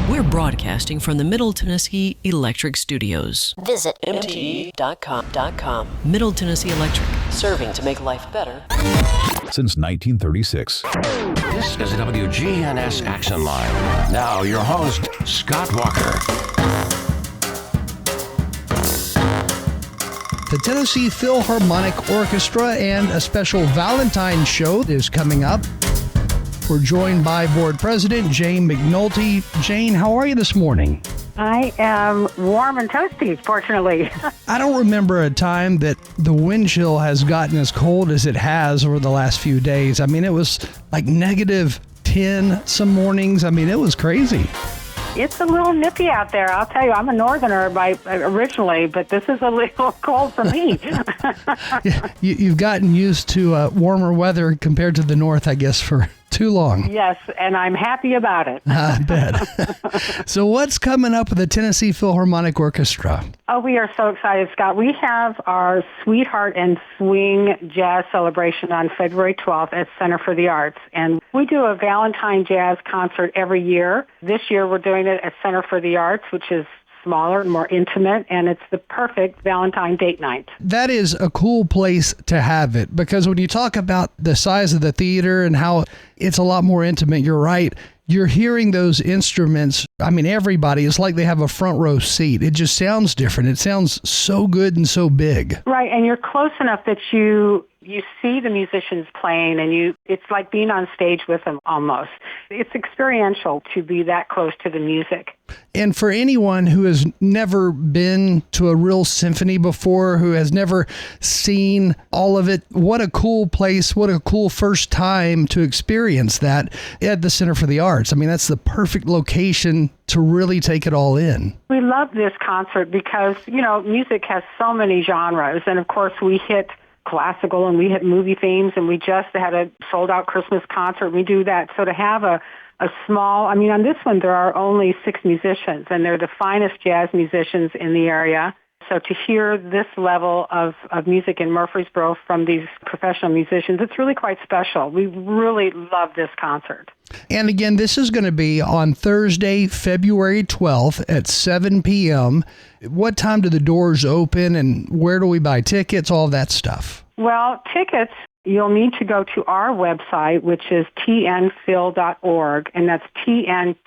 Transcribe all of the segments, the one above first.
We're broadcasting from the Middle Tennessee Electric Studios. Visit mte.com. Middle Tennessee Electric, serving to make life better. Since 1936. This is the WGNS Action Line. Now your host, Scott Walker. The Tennessee Philharmonic Orchestra and a special Valentine show is coming up. We're joined by Board President Jane McNulty. Jane, how are you this morning? I am warm and toasty, fortunately. I don't remember a time that the wind chill has gotten as cold as it has over the last few days. I mean, it was like -10 some mornings. I mean, it was crazy. It's a little nippy out there. I'll tell you, I'm a northerner originally, but this is a little cold for me. Yeah, you've gotten used to warmer weather compared to the north, I guess, for too long. Yes, and I'm happy about it. I bet. So what's coming up with the Tennessee Philharmonic Orchestra? Oh, we are so excited, Scott. We have our Sweetheart and Swing Jazz Celebration on February 12th at Center for the Arts. And we do a Valentine Jazz concert every year. This year we're doing it at Center for the Arts, which is smaller and more intimate, and it's the perfect Valentine date night. That is a cool place to have it, because when you talk about the size of the theater and how it's a lot more intimate, you're right. You're hearing those instruments. I mean, everybody, it's like they have a front row seat. It just sounds different. It sounds so good and so big. Right, and you're close enough that you see the musicians playing, and it's like being on stage with them almost. It's experiential to be that close to the music. And for anyone who has never been to a real symphony before, who has never seen all of it, what a cool place, what a cool first time to experience that at the Center for the Arts. I mean, that's the perfect location to really take it all in. We love this concert because, music has so many genres, and of course we hit classical and we hit movie themes, and we just had a sold-out Christmas concert. We do that. So to have a small, on this one there are only 6 musicians, and they're the finest jazz musicians in the area. So to hear this level of music in Murfreesboro from these professional musicians, it's really quite special. We really love this concert. And again, this is going to be on Thursday, February 12th at 7 p.m. What time do the doors open, and where do we buy tickets, all that stuff? Well, tickets, you'll need to go to our website, which is tnphil.org, and that's tnphil.org.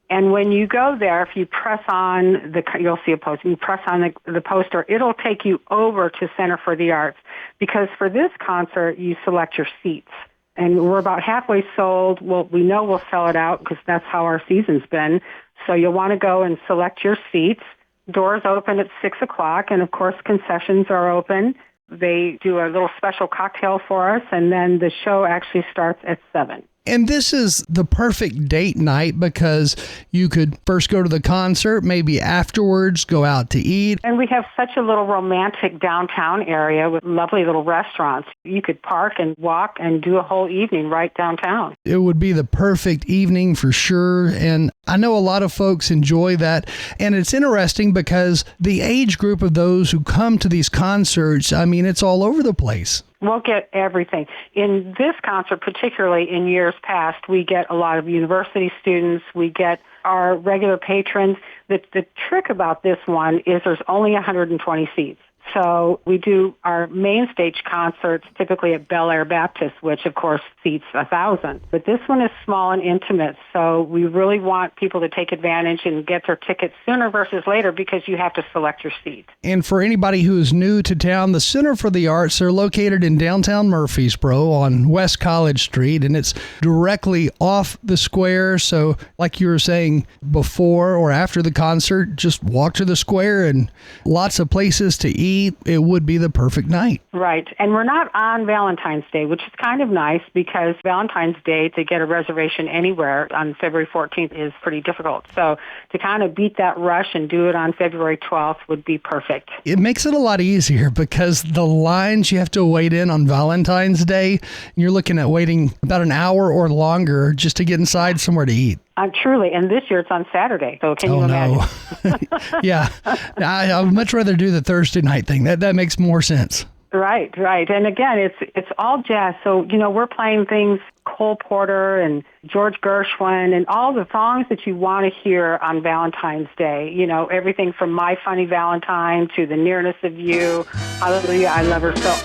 And when you go there, if you press on you'll see a poster. You press on the poster, it'll take you over to Center for the Arts, because for this concert, you select your seats. And we're about halfway sold. Well, we know we'll sell it out because that's how our season's been. So you'll want to go and select your seats. Doors open at 6 o'clock, and of course concessions are open. They do a little special cocktail for us, and then the show actually starts at 7. And this is the perfect date night because you could first go to the concert, maybe afterwards go out to eat. And we have such a little romantic downtown area with lovely little restaurants. You could park and walk and do a whole evening right downtown. It would be the perfect evening for sure. And I know a lot of folks enjoy that. And it's interesting because the age group of those who come to these concerts, it's all over the place. We'll get everything. In this concert, particularly in years past, we get a lot of university students. We get our regular patrons. The trick about this one is there's only 120 seats. So we do our main stage concerts typically at Bel Air Baptist, which of course seats 1,000. But this one is small and intimate, so we really want people to take advantage and get their tickets sooner versus later because you have to select your seat. And for anybody who is new to town, the Center for the Arts, they're located in downtown Murfreesboro on West College Street, and it's directly off the square. So like you were saying, before or after the concert, just walk to the square and lots of places to eat. It would be the perfect night. Right. And we're not on Valentine's Day, which is kind of nice because Valentine's Day, to get a reservation anywhere on February 14th is pretty difficult. So to kind of beat that rush and do it on February 12th would be perfect. It makes it a lot easier because the lines you have to wait in on Valentine's Day, you're looking at waiting about an hour or longer just to get inside somewhere to eat. Truly, and this year it's on Saturday, so can you imagine? Yeah, I would much rather do the Thursday night thing. That makes more sense. Right, right. And again, it's all jazz. So, we're playing things, Cole Porter and George Gershwin and all the songs that you want to hear on Valentine's Day. Everything from My Funny Valentine to The Nearness of You. Hallelujah, I Love Her So.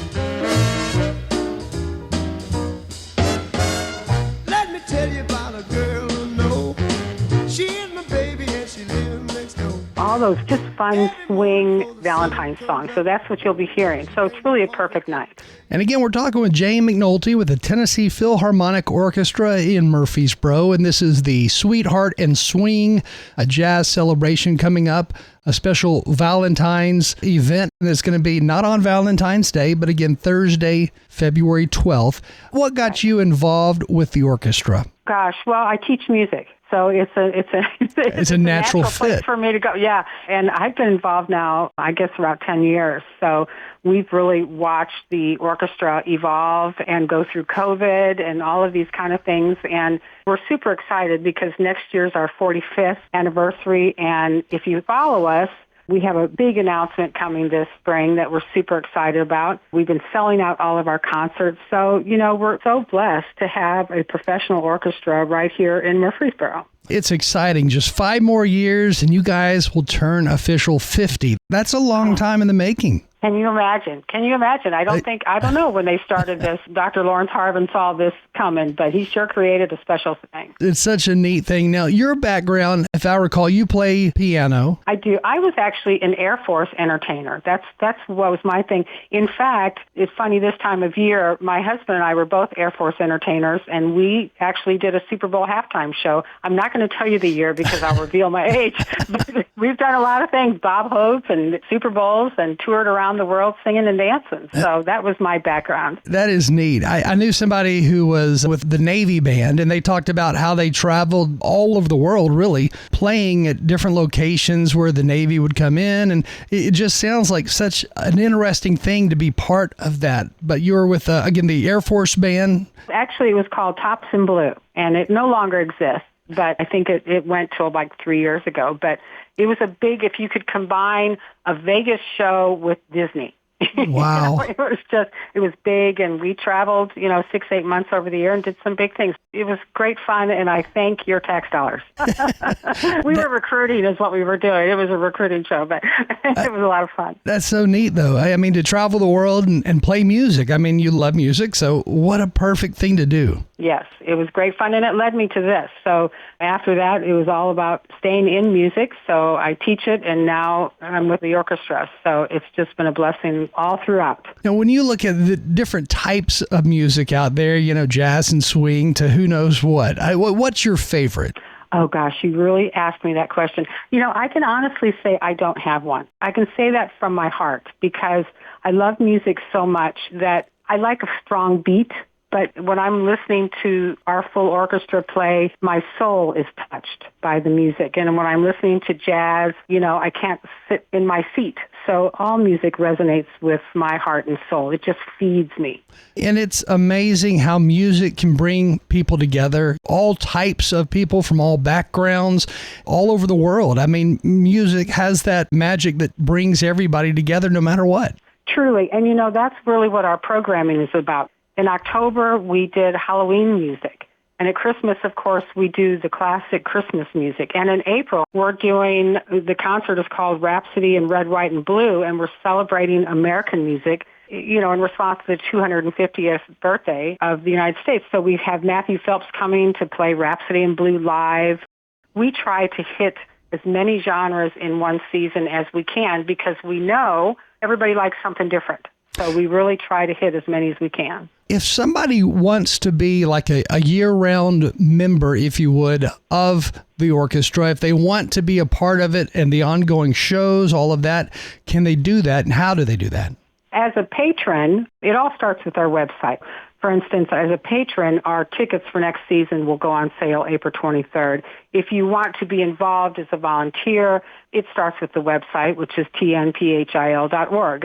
Let me tell you about a girl who knows she is my baby and she lives next door. All those just fun swing Valentine songs. So that's what you'll be hearing. So it's really a perfect night. And again, we're talking with Jane McNulty with the Tennessee Philharmonic Orchestra in Murfreesboro. And this is the Sweetheart and Swing, a jazz celebration coming up, a special Valentine's event that's going to be not on Valentine's Day, but again, Thursday, February 12th. What got you involved with the orchestra? Gosh, well, I teach music. So it's a natural place fit for me to go. Yeah, and I've been involved now, I guess, about 10 years. So we've really watched the orchestra evolve and go through COVID and all of these kind of things. And we're super excited because next year's our 45th anniversary. And if you follow us, we have a big announcement coming this spring that we're super excited about. We've been selling out all of our concerts. So, we're so blessed to have a professional orchestra right here in Murfreesboro. It's exciting. Just 5 more years and you guys will turn official 50. That's a long time in the making. Can you imagine? I don't know when they started this. Dr. Lawrence Harvin saw this coming, but he sure created a special thing. It's such a neat thing. Now, your background, if I recall, you play piano. I do. I was actually an Air Force entertainer. That's what was my thing. In fact, it's funny, this time of year, my husband and I were both Air Force entertainers, and we actually did a Super Bowl halftime show. I'm not going to tell you the year because I'll reveal my age, but we've done a lot of things, Bob Hope and Super Bowls, and toured around the world singing and dancing. So that was my background. That is neat. I knew somebody who was with the Navy band, and they talked about how they traveled all over the world, really, playing at different locations where the Navy would come in. And it just sounds like such an interesting thing to be part of that. But you were with, again, the Air Force band. Actually, it was called Tops in Blue, and it no longer exists. But I think it went till like 3 years ago. But it was a big, if you could combine a Vegas show with Disney. Wow. It was big, and we traveled, 6-8 months over the year and did some big things. It was great fun, and I thank your tax dollars. We were recruiting is what we were doing. It was a recruiting show, but it was a lot of fun. That's so neat, though. I mean, to travel the world and play music. I mean, you love music, so what a perfect thing to do. Yes, it was great fun, and it led me to this. So after that, it was all about staying in music. So I teach it, and now I'm with the orchestra. So it's just been a blessing all throughout. Now, when you look at the different types of music out there, jazz and swing to who knows what, what's your favorite? Oh, gosh, you really asked me that question. I can honestly say I don't have one. I can say that from my heart because I love music so much that I like a strong beat. But when I'm listening to our full orchestra play, my soul is touched by the music. And when I'm listening to jazz, I can't sit in my seat. So all music resonates with my heart and soul. It just feeds me. And it's amazing how music can bring people together, all types of people from all backgrounds, all over the world. I mean, music has that magic that brings everybody together no matter what. Truly. And, that's really what our programming is about. In October, we did Halloween music. And at Christmas, of course, we do the classic Christmas music. And in April, we're doing, the concert is called Rhapsody in Red, White, and Blue, and we're celebrating American music, in response to the 250th birthday of the United States. So we have Matthew Phelps coming to play Rhapsody in Blue live. We try to hit as many genres in one season as we can because we know everybody likes something different. So we really try to hit as many as we can. If somebody wants to be like a year-round member, if you would, of the orchestra, if they want to be a part of it and the ongoing shows, all of that, can they do that, and how do they do that? As a patron, it all starts with our website. For instance, as a patron, our tickets for next season will go on sale April 23rd. If you want to be involved as a volunteer, it starts with the website, which is tnphil.org,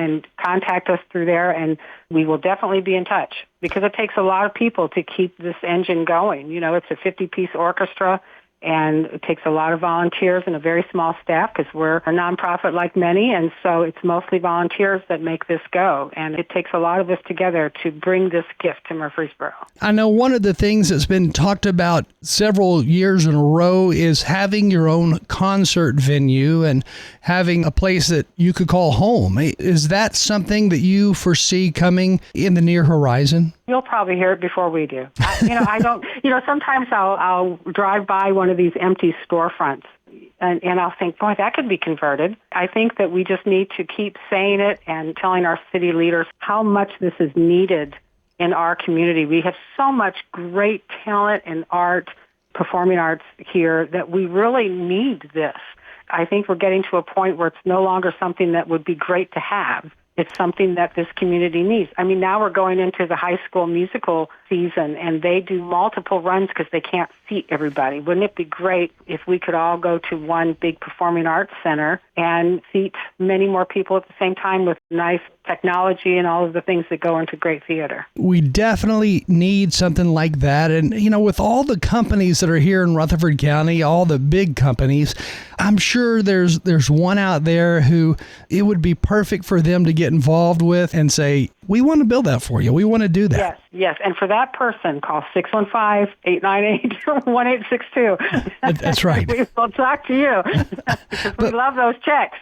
and contact us through there, and we will definitely be in touch because it takes a lot of people to keep this engine going. It's a 50-piece orchestra, And it takes a lot of volunteers and a very small staff because we're a nonprofit like many, and so it's mostly volunteers that make this go. And it takes a lot of us together to bring this gift to Murfreesboro. I know one of the things that's been talked about several years in a row is having your own concert venue and having a place that you could call home. Is that something that you foresee coming in the near horizon? You'll probably hear it before we do. I don't. Sometimes I'll drive by one of these empty storefronts, and I'll think, boy, that could be converted. I think that we just need to keep saying it and telling our city leaders how much this is needed in our community. We have so much great talent in art, performing arts here, that we really need this. I think we're getting to a point where it's no longer something that would be great to have. It's something that this community needs. I mean, now we're going into the high school musical season, and they do multiple runs because they can't seat everybody. Wouldn't it be great if we could all go to one big performing arts center and seat many more people at the same time with nice technology and all of the things that go into great theater? We definitely need something like that. And, with all the companies that are here in Rutherford County, all the big companies, I'm sure there's one out there who it would be perfect for them to get involved with and say, we want to build that for you. We want to do that. Yes. And for that person, call 615-898-1862. That's right. We will talk to you because we love those checks.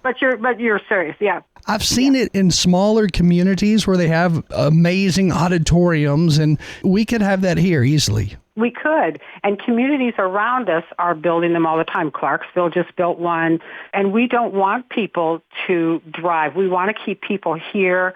But you're serious, yeah. I've seen it in smaller communities where they have amazing auditoriums, and we could have that here easily. We could, and communities around us are building them all the time. Clarksville just built one, and we don't want people to drive. We want to keep people here.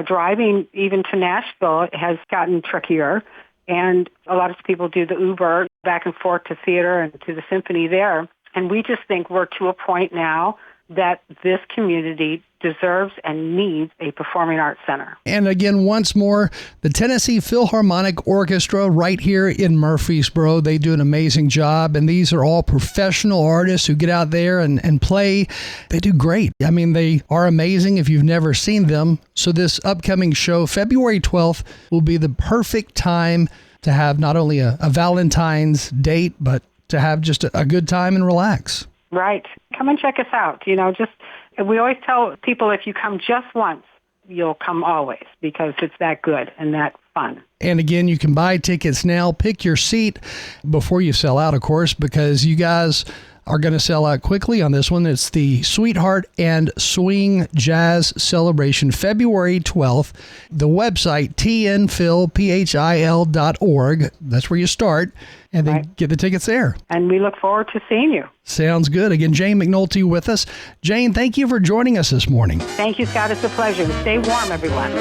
Driving even to Nashville has gotten trickier, and a lot of people do the Uber back and forth to theater and to the symphony there. And we just think we're to a point now that this community deserves and needs a performing arts center. And again, once more, the Tennessee Philharmonic Orchestra right here in Murfreesboro, they do an amazing job. And these are all professional artists who get out there and play. They do great. I mean, they are amazing if you've never seen them. So this upcoming show, February 12th, will be the perfect time to have not only a Valentine's date, but to have just a good time and relax. Right. Come and check us out. We always tell people if you come just once, you'll come always because it's that good and that fun. And again, you can buy tickets now. Pick your seat before you sell out, of course, because you guys are going to sell out quickly on this one. It's the Sweetheart and Swing Jazz Celebration, February 12th. The website, tnphil.org. That's where you start, and then get the tickets there. And we look forward to seeing you. Sounds good. Again, Jane McNulty with us. Jane, thank you for joining us this morning. Thank you, Scott. It's a pleasure. Stay warm, everyone.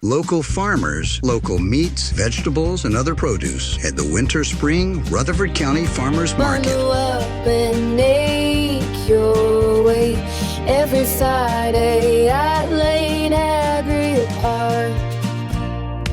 Local farmers, local meats, vegetables, and other produce at the Winter Spring Rutherford County Farmers Market. Bundle up and make your way every Friday at Lane Agri Park.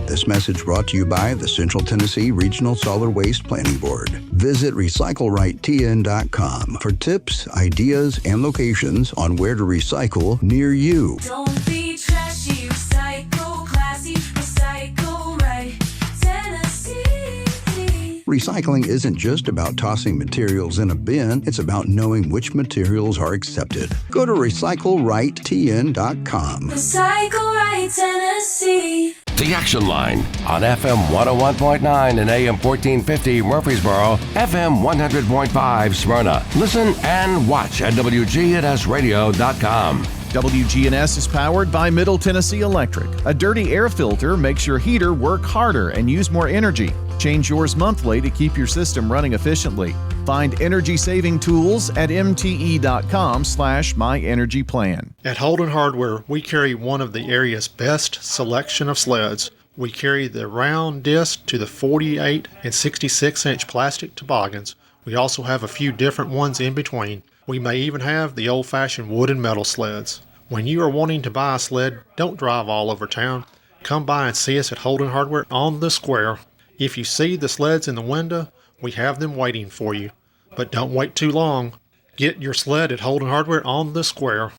This message brought to you by the Central Tennessee Regional Solid Waste Planning Board. Visit recyclerightTN.com for tips, ideas, and locations on where to recycle near you. Don't be trashy, recycle classy, recycle right, Tennessee. Recycling isn't just about tossing materials in a bin, it's about knowing which materials are accepted. Go to recyclerightTN.com. Recycle right, Tennessee. The Action Line on FM 101.9 and AM 1450 Murfreesboro, FM 100.5 Smyrna. Listen and watch at WGNSradio.com. WGNS is powered by Middle Tennessee Electric. A dirty air filter makes your heater work harder and use more energy. Change yours monthly to keep your system running efficiently. Find energy-saving tools at mte.com/myenergyplan. At Holden Hardware, we carry one of the area's best selection of sleds. We carry the round disc to the 48 and 66-inch plastic toboggans. We also have a few different ones in between. We may even have the old-fashioned wood and metal sleds. When you are wanting to buy a sled, don't drive all over town. Come by and see us at Holden Hardware on the square. If you see the sleds in the window, we have them waiting for you. But don't wait too long. Get your sled at Holden Hardware on the square.